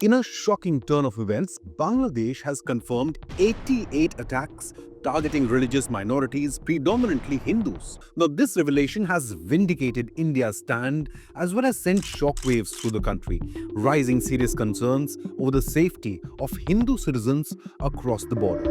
In a shocking turn of events, Bangladesh has confirmed 88 attacks targeting religious minorities, predominantly Hindus. Now, this revelation has vindicated India's stand as well as sent shockwaves through the country, raising serious concerns over the safety of Hindu citizens across the border.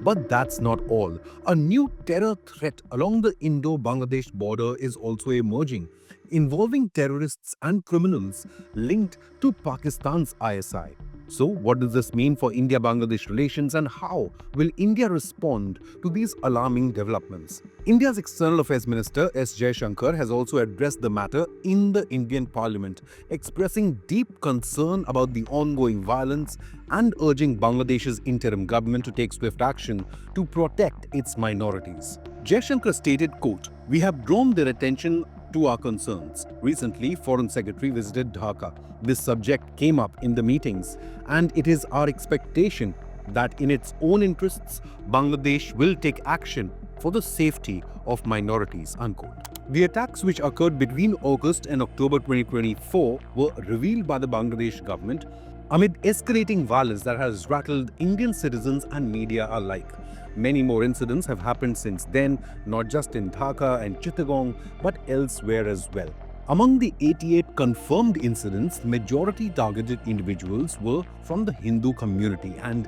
But that's not all. A new terror threat along the Indo-Bangladesh border is also emerging, involving terrorists and criminals linked to Pakistan's ISI. So, what does this mean for India-Bangladesh relations and how will India respond to these alarming developments? India's External Affairs Minister S. Jaishankar has also addressed the matter in the Indian Parliament, expressing deep concern about the ongoing violence and urging Bangladesh's interim government to take swift action to protect its minorities. Jaishankar stated, quote, "We have drawn their attention to our concerns. Recently, Foreign Secretary visited Dhaka. This subject came up in the meetings, and it is our expectation that in its own interests, Bangladesh will take action for the safety of minorities," unquote. The attacks which occurred between August and October 2024 were revealed by the Bangladesh government amid escalating violence that has rattled Indian citizens and media alike. Many more incidents have happened since then, not just in Dhaka and Chittagong, but elsewhere as well. Among the 88 confirmed incidents, majority targeted individuals were from the Hindu community and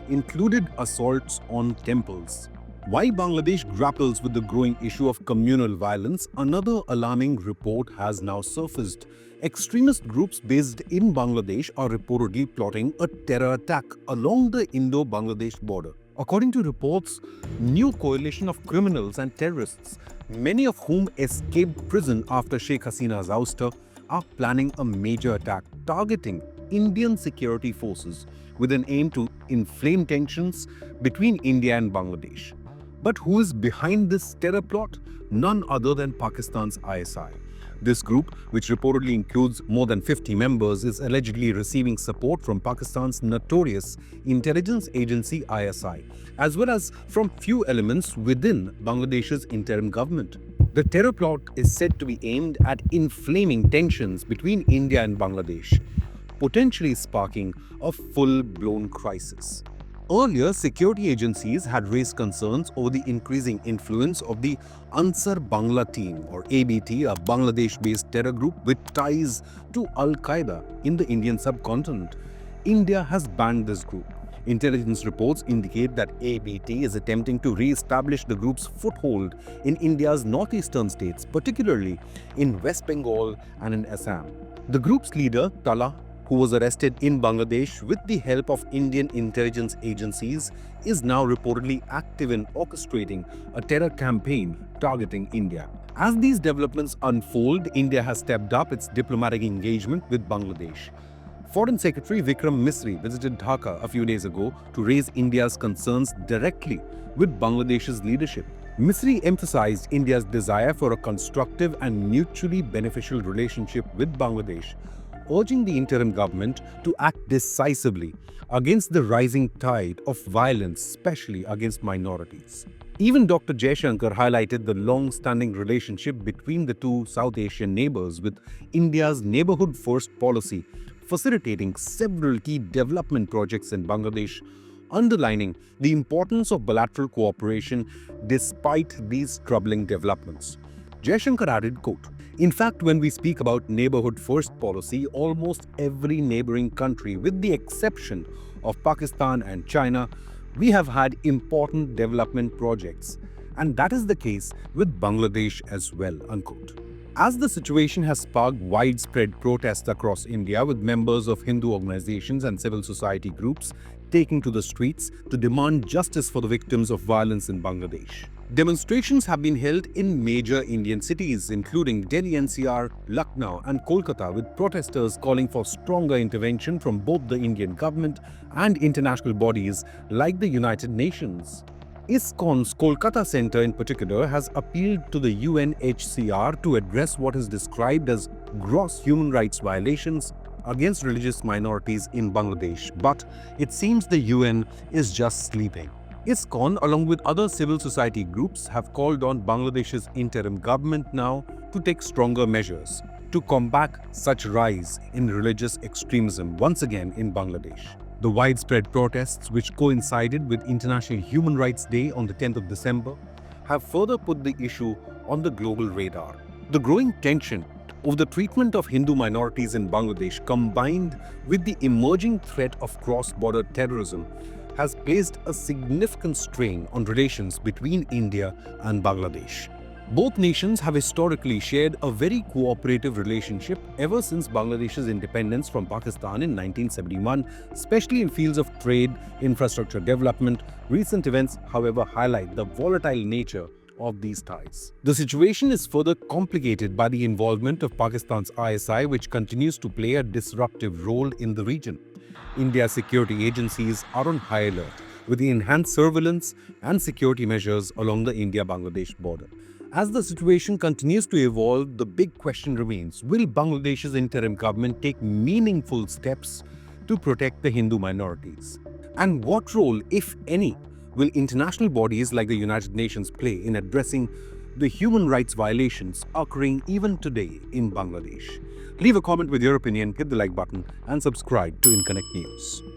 included assaults on temples. While Bangladesh grapples with the growing issue of communal violence, another alarming report has now surfaced. Extremist groups based in Bangladesh are reportedly plotting a terror attack along the Indo-Bangladesh border. According to reports, new coalition of criminals and terrorists, many of whom escaped prison after Sheikh Hasina's ouster, are planning a major attack targeting Indian security forces with an aim to inflame tensions between India and Bangladesh. But who is behind this terror plot? None other than Pakistan's ISI. This group, which reportedly includes more than 50 members, is allegedly receiving support from Pakistan's notorious intelligence agency ISI, as well as from few elements within Bangladesh's interim government. The terror plot is said to be aimed at inflaming tensions between India and Bangladesh, potentially sparking a full-blown crisis. Earlier, security agencies had raised concerns over the increasing influence of the Ansar Bangla team, or ABT, a Bangladesh-based terror group with ties to Al-Qaeda in the Indian subcontinent. India has banned this group. Intelligence reports indicate that ABT is attempting to re-establish the group's foothold in India's northeastern states, particularly in West Bengal and in Assam. The group's leader, Tala, who was arrested in Bangladesh with the help of Indian intelligence agencies, is now reportedly active in orchestrating a terror campaign targeting India. As these developments unfold, India has stepped up its diplomatic engagement with Bangladesh. Foreign Secretary Vikram Misri visited Dhaka a few days ago to raise India's concerns directly with Bangladesh's leadership. Misri emphasized India's desire for a constructive and mutually beneficial relationship with Bangladesh, urging the interim government to act decisively against the rising tide of violence, especially against minorities. Even Dr. Jaishankar highlighted the long-standing relationship between the two South Asian neighbors, with India's neighborhood-first policy facilitating several key development projects in Bangladesh, underlining the importance of bilateral cooperation despite these troubling developments. Jaishankar added, quote, "In fact, when we speak about neighborhood-first policy, almost every neighboring country, with the exception of Pakistan and China, we have had important development projects. And that is the case with Bangladesh as well," unquote. As the situation has sparked widespread protests across India, with members of Hindu organizations and civil society groups taking to the streets to demand justice for the victims of violence in Bangladesh. Demonstrations have been held in major Indian cities, including Delhi NCR, Lucknow and Kolkata, with protesters calling for stronger intervention from both the Indian government and international bodies like the United Nations. ISKCON's Kolkata Center in particular has appealed to the UNHCR to address what is described as gross human rights violations against religious minorities in Bangladesh, but it seems the UN is just sleeping. ISKCON, along with other civil society groups, have called on Bangladesh's interim government now to take stronger measures to combat such rise in religious extremism once again in Bangladesh. The widespread protests, which coincided with International Human Rights Day on the 10th of December, have further put the issue on the global radar. The growing tension over the treatment of Hindu minorities in Bangladesh, combined with the emerging threat of cross-border terrorism, has placed a significant strain on relations between India and Bangladesh. Both nations have historically shared a very cooperative relationship ever since Bangladesh's independence from Pakistan in 1971, especially in fields of trade, infrastructure development. Recent events, however, highlight the volatile nature of these ties. The situation is further complicated by the involvement of Pakistan's ISI, which continues to play a disruptive role in the region. India's security agencies are on high alert with the enhanced surveillance and security measures along the India-Bangladesh border. As the situation continues to evolve, the big question remains: will Bangladesh's interim government take meaningful steps to protect the Hindu minorities? And what role, if any, will international bodies like the United Nations play in addressing the human rights violations occurring even today in Bangladesh? Leave a comment with your opinion, hit the like button, and subscribe to Inconnect News.